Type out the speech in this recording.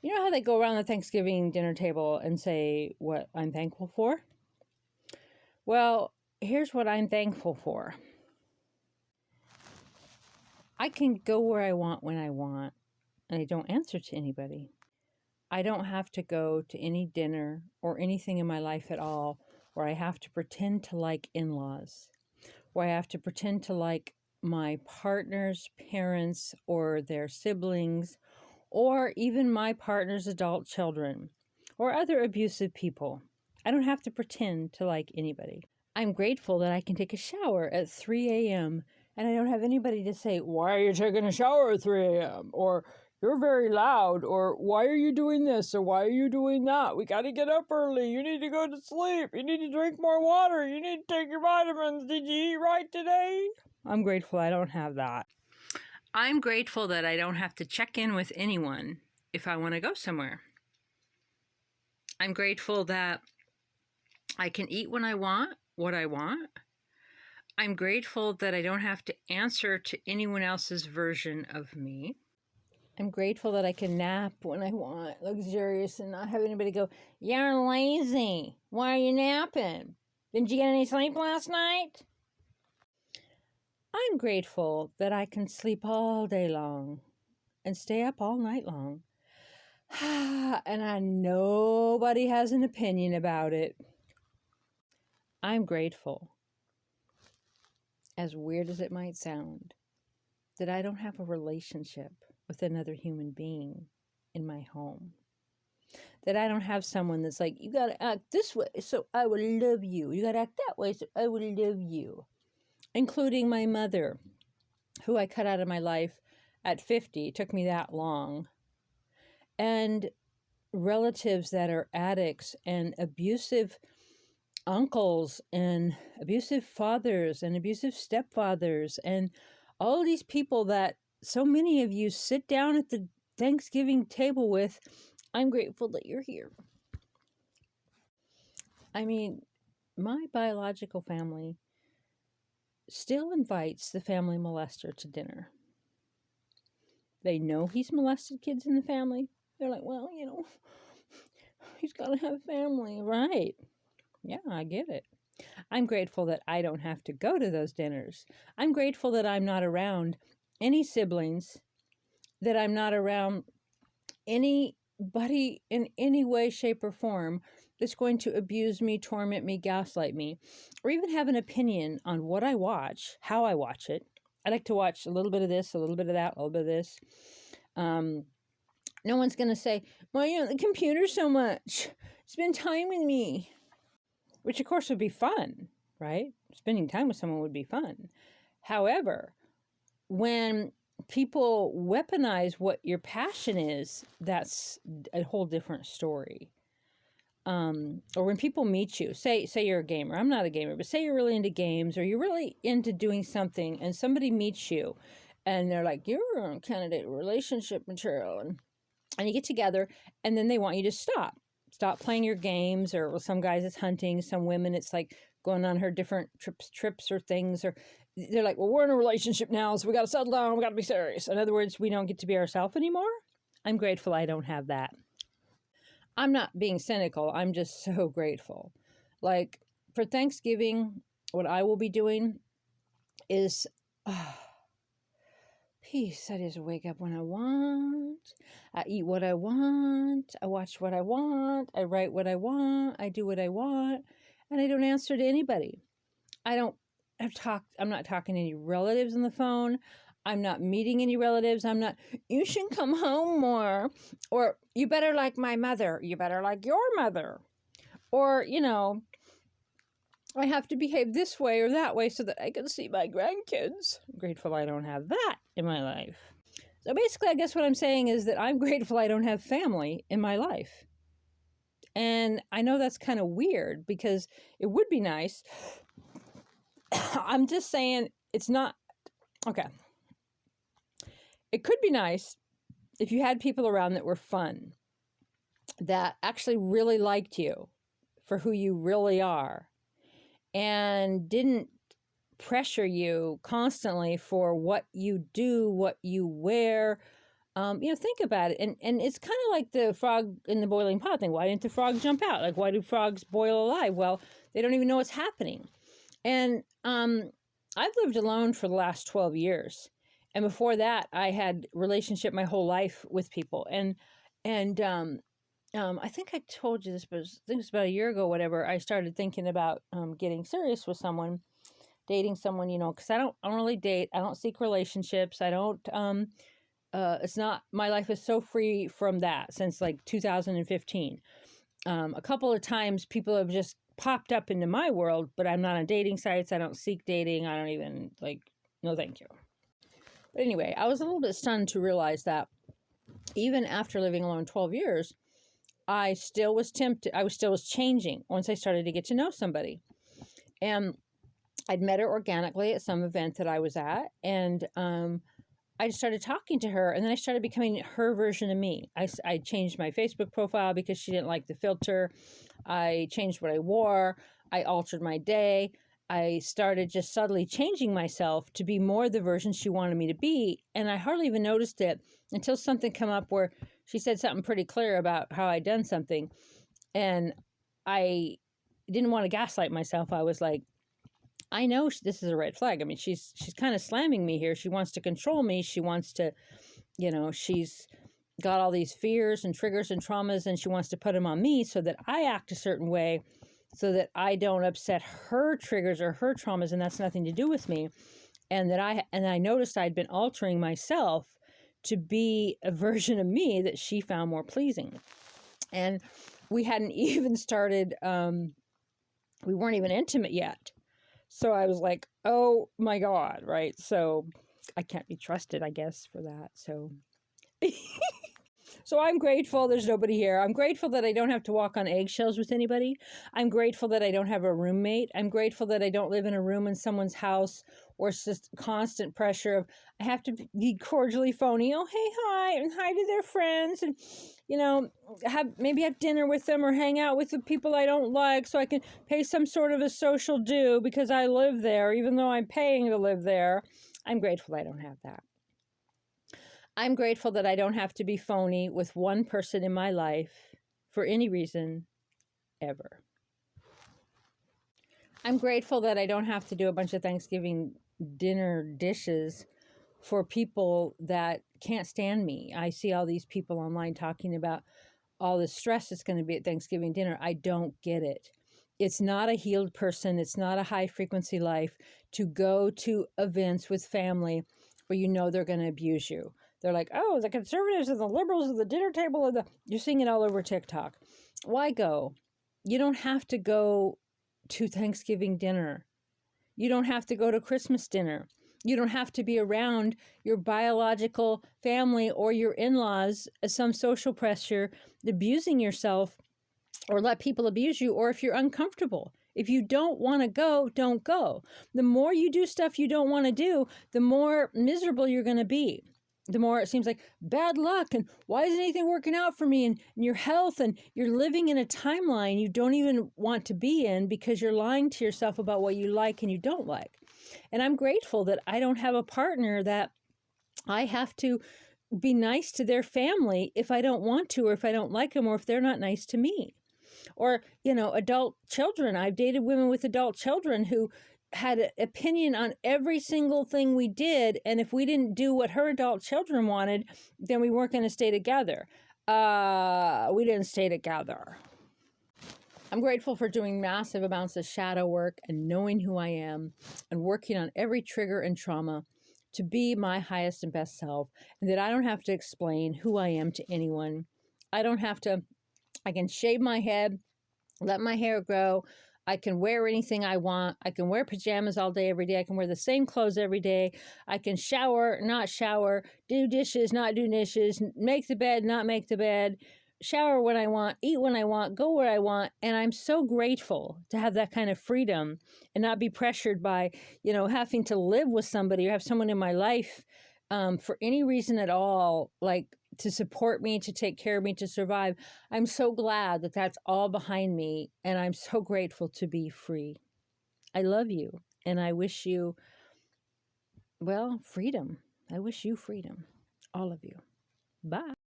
You know how they go around the Thanksgiving dinner table and say what I'm thankful for? Well, here's what I'm thankful for. I can go where I want when I want, and I don't answer to anybody. I don't have to go to any dinner or anything in my life at all where I have to pretend to like in-laws, where I have to pretend to like my partner's parents or their siblings, or even my partner's adult children, or other abusive people. I don't have to pretend to like anybody. I'm grateful that I can take a shower at 3 a.m. and I don't have anybody to say, "Why are you taking a shower at 3 a.m.?" or "You're very loud," or "Why are you doing this?" or "Why are you doing that? We got to get up early. You need to go to sleep. You need to drink more water. You need to take your vitamins. Did you eat right today?" I'm grateful I don't have that. I'm grateful that I don't have to check in with anyone if I want to go somewhere. I'm grateful that I can eat when I want, what I want. I'm grateful that I don't have to answer to anyone else's version of me. I'm grateful that I can nap when I want, luxurious, and not have anybody go, "You're lazy. Why are you napping? Didn't you get any sleep last night?" I'm grateful that I can sleep all day long and stay up all night long. And nobody has an opinion about it. I'm grateful, as weird as it might sound, that I don't have a relationship with another human being in my home. That I don't have someone that's like, "You got to act this way so I will love you. You got to act that way so I will love you." Including my mother, who I cut out of my life at 50. It took me that long. And relatives that are addicts and abusive uncles and abusive fathers and abusive stepfathers and all these people that so many of you sit down at the Thanksgiving table with. I'm grateful that you're here. I mean, my biological family still invites the family molester to dinner. They know he's molested kids in the family. They're like, "Well, he's got to have a family." Right. Yeah, I get it. I'm grateful that I don't have to go to those dinners. I'm grateful that I'm not around any siblings, that I'm not around anybody in any way, shape, or form that's going to abuse me, torment me, gaslight me, or even have an opinion on what I watch, how I watch it. I like to watch a little bit of this, a little bit of that, a little bit of this. No one's going to say, "Well, you're on the computer so much. Spend time with me." Which, of course, would be fun, right? Spending time with someone would be fun. However, when people weaponize what your passion is, that's a whole different story. Or when people meet you, say you're a gamer. I'm not a gamer, but say you're really into games or you're really into doing something and somebody meets you and they're like, "You're a candidate relationship material." And you get together and then they want you to stop playing your games, or some guys it's hunting, some women it's like going on her different trips or things, or they're like, "Well, we're in a relationship now, so we got to settle down, we got to be serious." In other words, we don't get to be ourselves anymore. I'm grateful I don't have that. I'm not being cynical. I'm just so grateful. Like for Thanksgiving, what I will be doing is peace. I just wake up when I want. I eat what I want. I watch what I want. I write what I want. I do what I want. And I don't answer to anybody. I'm not talking to any relatives on the phone. I'm not meeting any relatives. I'm not, "You should come home more." Or, "You better like my mother. You better like your mother." Or, "I have to behave this way or that way so that I can see my grandkids." I'm grateful I don't have that in my life. So basically, I guess what I'm saying is that I'm grateful I don't have family in my life. And I know that's kind of weird because it would be nice. I'm just saying it's not. Okay. It could be nice if you had people around that were fun, that actually really liked you for who you really are, and didn't pressure you constantly for what you do, what you wear, Think about it. And it's kind of like the frog in the boiling pot thing. Why didn't the frog jump out? Like, why do frogs boil alive? Well, they don't even know what's happening. And I've lived alone for the last 12 years. And before that, I had relationship my whole life with people. And I think I told you this, but I think it was about a year ago, whatever. I started thinking about getting serious with someone, dating someone, because I don't really date. I don't seek relationships. I don't. It's not. My life is so free from that since like 2015. A couple of times, people have just popped up into my world, but I'm not on dating sites. I don't seek dating. I don't even no, thank you. But anyway, I was a little bit stunned to realize that even after living alone 12 years, I still was tempted. I was changing once I started to get to know somebody. And I'd met her organically at some event that I was at. And I just started talking to her. And then I started becoming her version of me. I changed my Facebook profile because she didn't like the filter. I changed what I wore. I altered my day. I started just subtly changing myself to be more the version she wanted me to be. And I hardly even noticed it until something come up where she said something pretty clear about how I'd done something. And I didn't want to gaslight myself. I was like, I know this is a red flag. I mean, she's kind of slamming me here. She wants to control me. She wants to, she's got all these fears and triggers and traumas, and she wants to put them on me so that I act a certain way, so that I don't upset her triggers or her traumas, and that's nothing to do with me. And I noticed I'd been altering myself to be a version of me that she found more pleasing. And we hadn't even started, we weren't even intimate yet. So I was like, oh my God, right? So I can't be trusted, I guess, for that. So So I'm grateful there's nobody here. I'm grateful that I don't have to walk on eggshells with anybody. I'm grateful that I don't have a roommate. I'm grateful that I don't live in a room in someone's house or it's just constant pressure of I have to be cordially phony. Oh, hey, hi, and hi to their friends, and maybe have dinner with them or hang out with the people I don't like so I can pay some sort of a social due because I live there, even though I'm paying to live there. I'm grateful I don't have that. I'm grateful that I don't have to be phony with one person in my life for any reason, ever. I'm grateful that I don't have to do a bunch of Thanksgiving dinner dishes for people that can't stand me. I see all these people online talking about all the stress that's going to be at Thanksgiving dinner. I don't get it. It's not a healed person. It's not a high frequency life to go to events with family where they're going to abuse you. They're like, oh, the conservatives and the liberals at the dinner table, you're seeing it all over TikTok. Why go? You don't have to go to Thanksgiving dinner. You don't have to go to Christmas dinner. You don't have to be around your biological family or your in-laws as some social pressure, abusing yourself, or let people abuse you, or if you're uncomfortable. If you don't want to go, don't go. The more you do stuff you don't want to do, the more miserable you're going to be. The more it seems like bad luck and why isn't anything working out for me and your health, and you're living in a timeline you don't even want to be in because you're lying to yourself about what you like and you don't like. And I'm grateful that I don't have a partner that I have to be nice to their family if I don't want to, or if I don't like them, or if they're not nice to me. Or, adult children. I've dated women with adult children who had an opinion on every single thing we did. And if we didn't do what her adult children wanted, then we weren't going to stay together. We didn't stay together. I'm grateful for doing massive amounts of shadow work and knowing who I am and working on every trigger and trauma to be my highest and best self, and that I don't have to explain who I am to anyone. I can shave my head, let my hair grow. I can wear anything I want. I can wear pajamas all day, every day. I can wear the same clothes every day. I can shower, not shower, do dishes, not do dishes, make the bed, not make the bed, shower when I want, eat when I want, go where I want. And I'm so grateful to have that kind of freedom and not be pressured by, having to live with somebody or have someone in my life for any reason at all, like to support me, to take care of me, to survive. I'm so glad that that's all behind me, and I'm so grateful to be free. I love you, and I wish you, freedom. I wish you freedom, all of you. Bye.